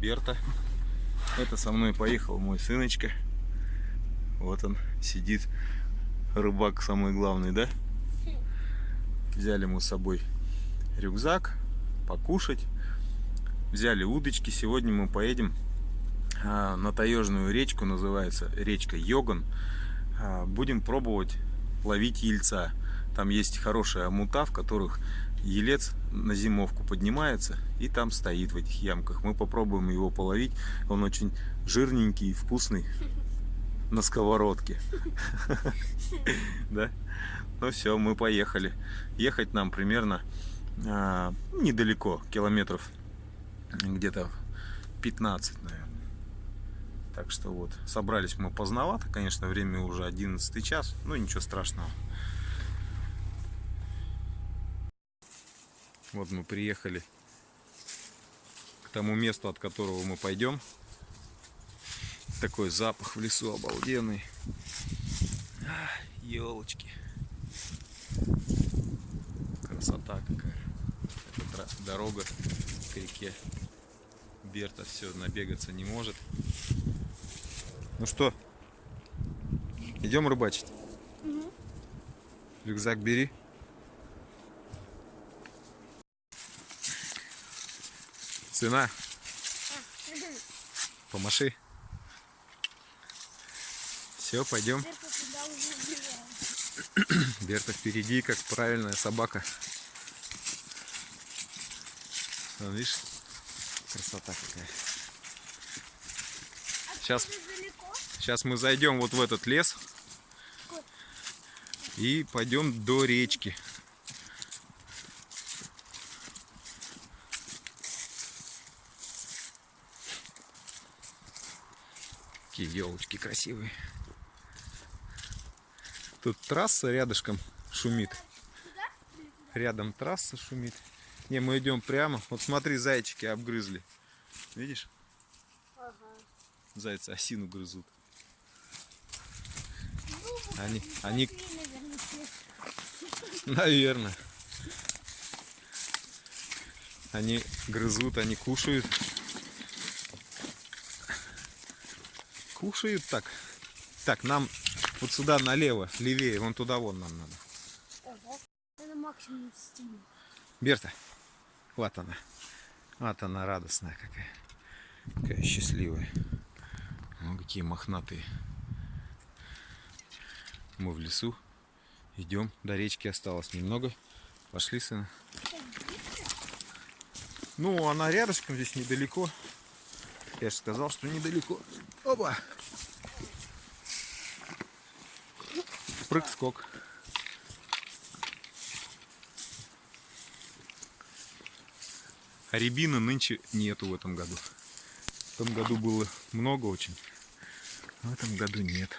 Берта. Это со мной поехал мой сыночка. Вот он сидит. Рыбак самый главный, да? Взяли мы с собой рюкзак, покушать. Взяли удочки. Сегодня мы поедем на таежную речку, называется речка Йоган. Будем пробовать ловить ельца. Там есть хорошие омута, в которых елец на зимовку поднимается и там стоит в этих ямках. Мы попробуем его половить. Он очень жирненький и вкусный на сковородке. Да? Ну все, мы поехали. Ехать нам примерно недалеко, километров где-то 15, наверное. Так что вот, собрались мы поздновато, конечно, время уже 11 час, но ничего страшного. Вот мы приехали к тому месту, от которого мы пойдем. Такой запах в лесу обалденный. Елочки. Красота какая. Это дорога к реке. Берта все, набегаться не может. Ну что, идем рыбачить? Угу. Рюкзак бери. Сына, помаши. Все, пойдем. Берта впереди, как правильная собака. Вон, видишь, красота какая. Сейчас мы зайдем вот в этот лес и пойдем до речки. Какие елочки красивые. Тут трасса рядышком шумит. Рядом трасса шумит. Не, мы идем прямо. Вот смотри, зайчики обгрызли. Видишь? Ага. Зайцы осину грызут. Они... Наверное. Они грызут, они кушают. Кушают так. Так, нам вот сюда налево, левее, вон туда вон нам надо. Ого, это максимум стимул. Берта, вот она. Вот она радостная какая. Какая счастливая. Ну, какие мохнатые. Мы в лесу. Идем. До речки осталось немного. Пошли, сына. Ну, она рядышком здесь недалеко. Я же сказал, что недалеко. Опа! Прыг-скок. А рябины нынче нету в этом году. В том году было много очень. В этом году нет.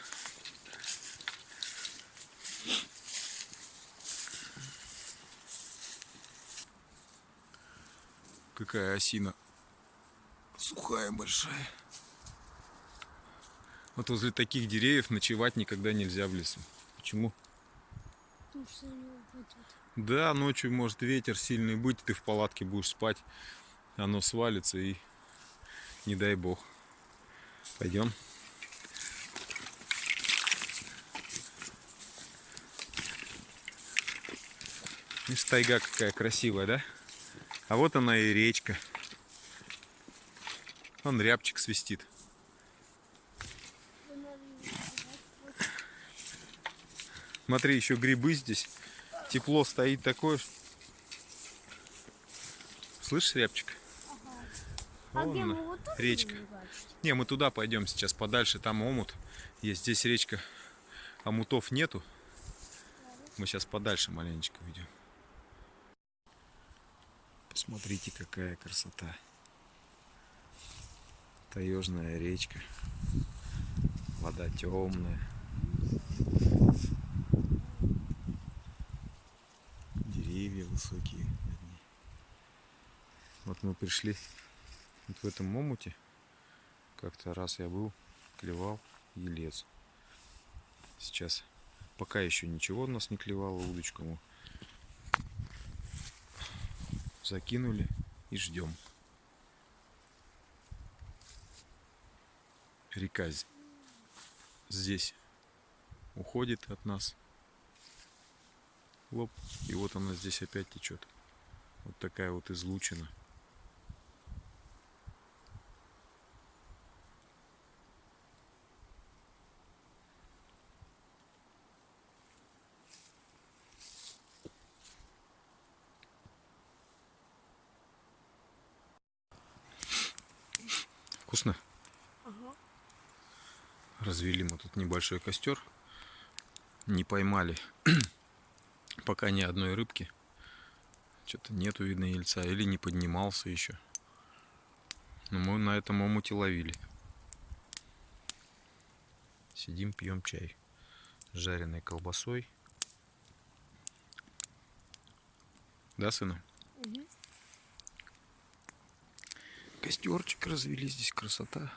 Какая осина сухая, большая. Вот возле таких деревьев ночевать никогда нельзя в лесу. Почему? Потому что они упадут. Да, ночью может ветер сильный быть, ты в палатке будешь спать, оно свалится и не дай бог. Пойдем. Видишь, тайга какая красивая, да? А вот она и речка. Вон рябчик свистит. Смотри, еще грибы здесь. Тепло стоит такое. Слышишь, рябчик? Ага. Вон А где она, мы вот тут речка. Не, мы туда пойдем сейчас подальше. Там омут есть. Здесь речка. Омутов нету. Мы сейчас подальше маленечко уйдем. Посмотрите, какая красота. Таежная речка. Вода темная. Деревья высокие. Вот мы пришли вот в этом омуте. Как-то раз я был, клевал елец. Сейчас пока еще ничего у нас не клевало, удочку мы закинули и ждем. река здесь уходит от нас. Лоп. И вот она здесь опять течет. Вот такая вот излучина. Вкусно? Ага. Развели мы тут небольшой костер. Не поймали пока ни одной рыбки. Что-то нету, видно, ельца. Или не поднимался еще. Но мы на этом омуте ловили. Сидим, пьем чай с жареной колбасой. Да, сына? Угу. Костерчик развели, здесь красота.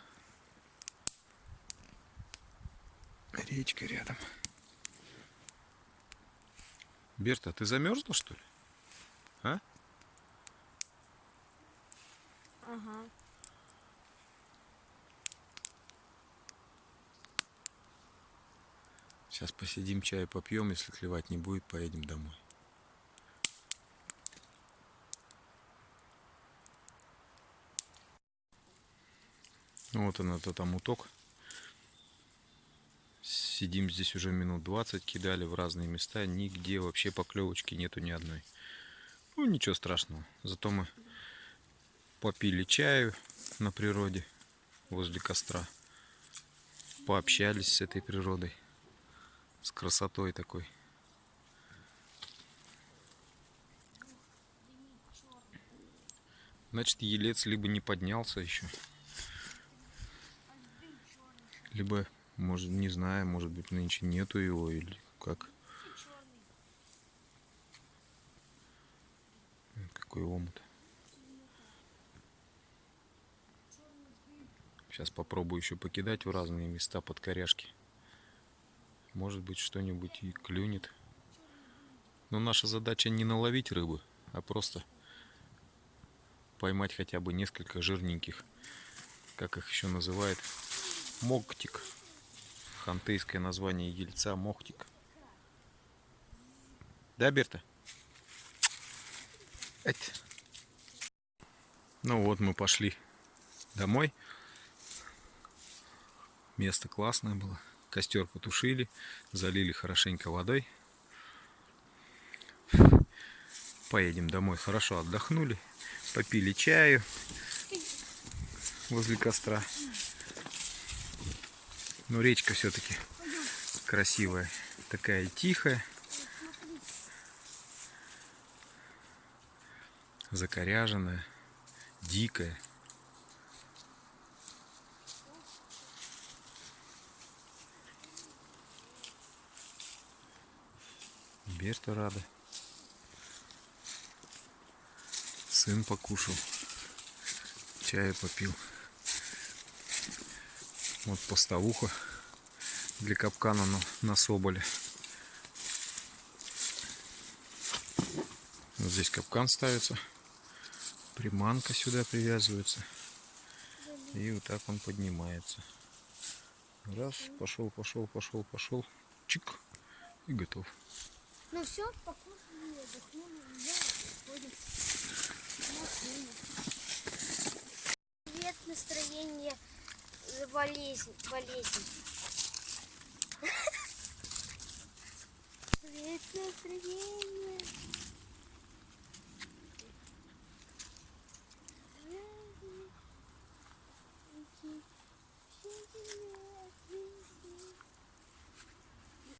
Речка рядом. Берта, ты замерзла, что ли? А? Ага. Сейчас посидим, чай попьем, если клевать не будет, поедем домой. Вот он, этот омуток. Сидим здесь уже минут 20, кидали в разные места, нигде вообще поклевочки нету ни одной. Ну ничего страшного, зато мы попили чаю на природе возле костра, пообщались с этой природой, с красотой такой. Значит, елец либо не поднялся еще, либо, может, не знаю, может быть, нынче нету его, или как. Какой омут. Сейчас попробую еще покидать в разные места под коряшки. Может быть, что-нибудь и клюнет. Но наша задача не наловить рыбу, а просто поймать хотя бы несколько жирненьких, как их еще называют, мохтик. Хантейское название ельца — мохтик. Да, Берта? Ну вот, мы пошли домой. Место классное было. Костер потушили, залили хорошенько водой. Поедем домой. Хорошо отдохнули, попили чаю возле костра. Но речка все-таки красивая, такая тихая, закоряженная, дикая. Берта рада. Сын покушал, чаю попил. Вот поставуха для капкана на соболе. Вот здесь капкан ставится, приманка сюда привязывается, и вот так он поднимается. Раз, пошел, пошел, пошел, пошел, чик, и готов. Ну все, покушали, отдохнули, я ходим. Привет, настроение, болезнь. Привет, настроение.